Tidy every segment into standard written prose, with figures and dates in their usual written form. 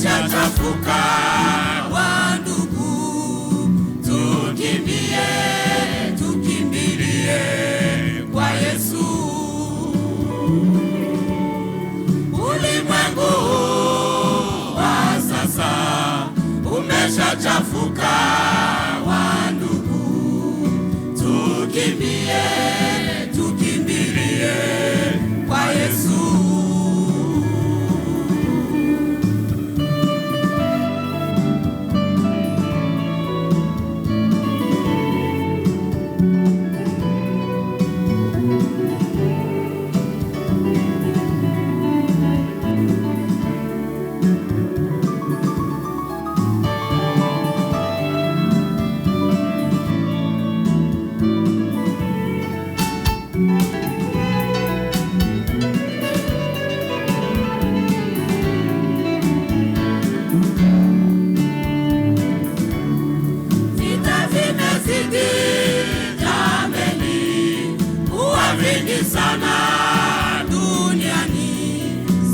umeshachafuka. Wandugu, tukimbilie, tukimbilie kwa Yesu. Ulimwengu wa sasa umeshachafuka. Wandugu, tukimbilie, tukimbilie kwa Yesu. Sana duniani,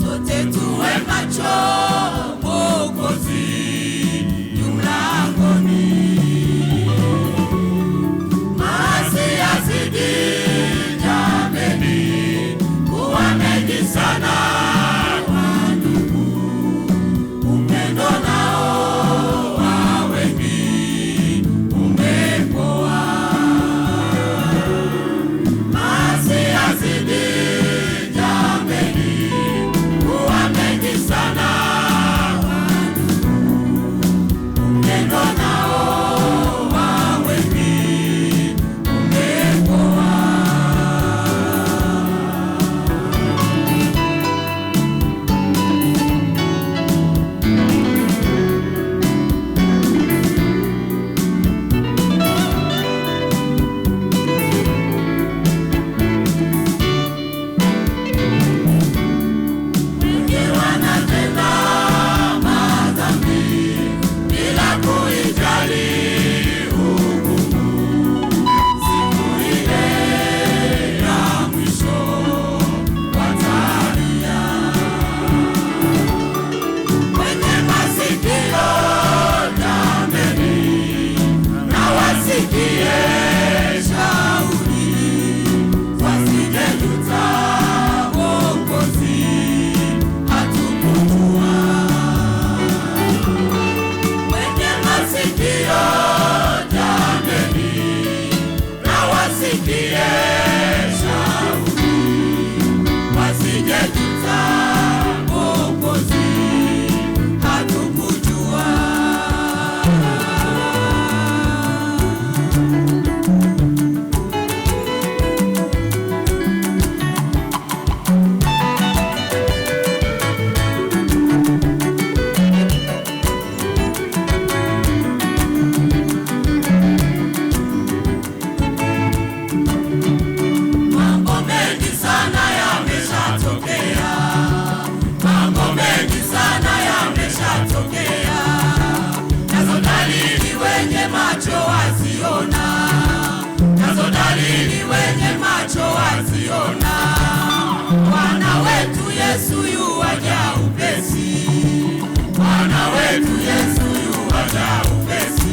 sote tuwe macho, Mwokozi yu mlangoni. Maasi yazidi jameni, kuwa mengi sana. Wandugu, upendo nao wa wengi umepoa. Nazo dalili wenye macho waziona. Bwana wetu Yesu yu waja upesi. Bwana wetu Yesu yu waja upesi.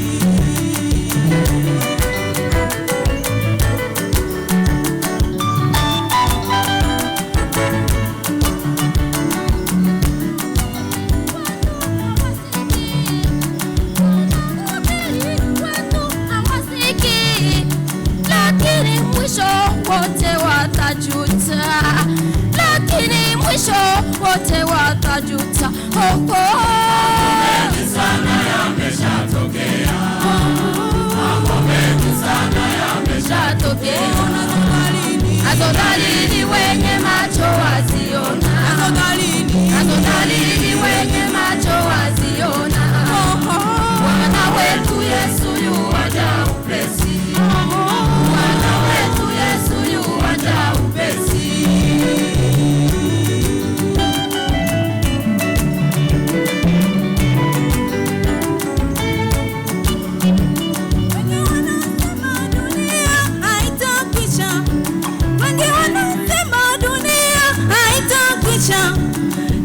Wote watajuta, lakini mwisho wote watajuta. Mambo mengi sana yameshatokea. Mambo mengi sana yameshatokea. Nazo dalili wenye macho waziona. Nazo dalili wenye macho waziona. Bwana wetu Yesu yu waja upesi. Bwana wetu Yesu yu waja upesi.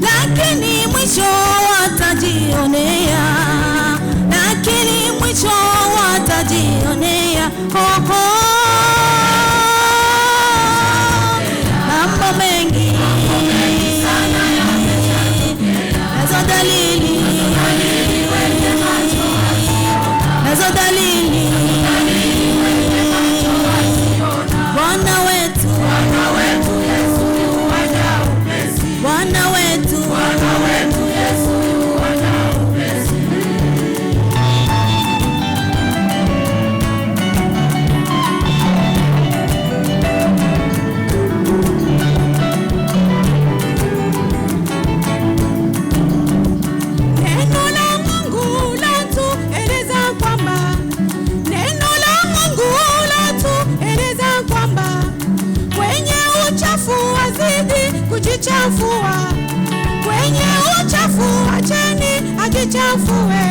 Lakini mwisho dalili wenye macho wasiona, nazo dalili Bwana wetu Yesu yuaja upesi, Bwana wetu Yesu yuaja upesi. Neno la Mungu latueleza kwamba kwenye uchafu wazidi kujichafua, kwenye uchafu acheni ajichafue,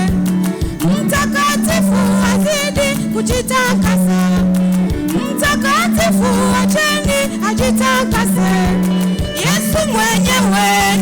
mtakatifu azidi kujitakasa, mtakatifu acheni ajitakase. Yesu mwenyewe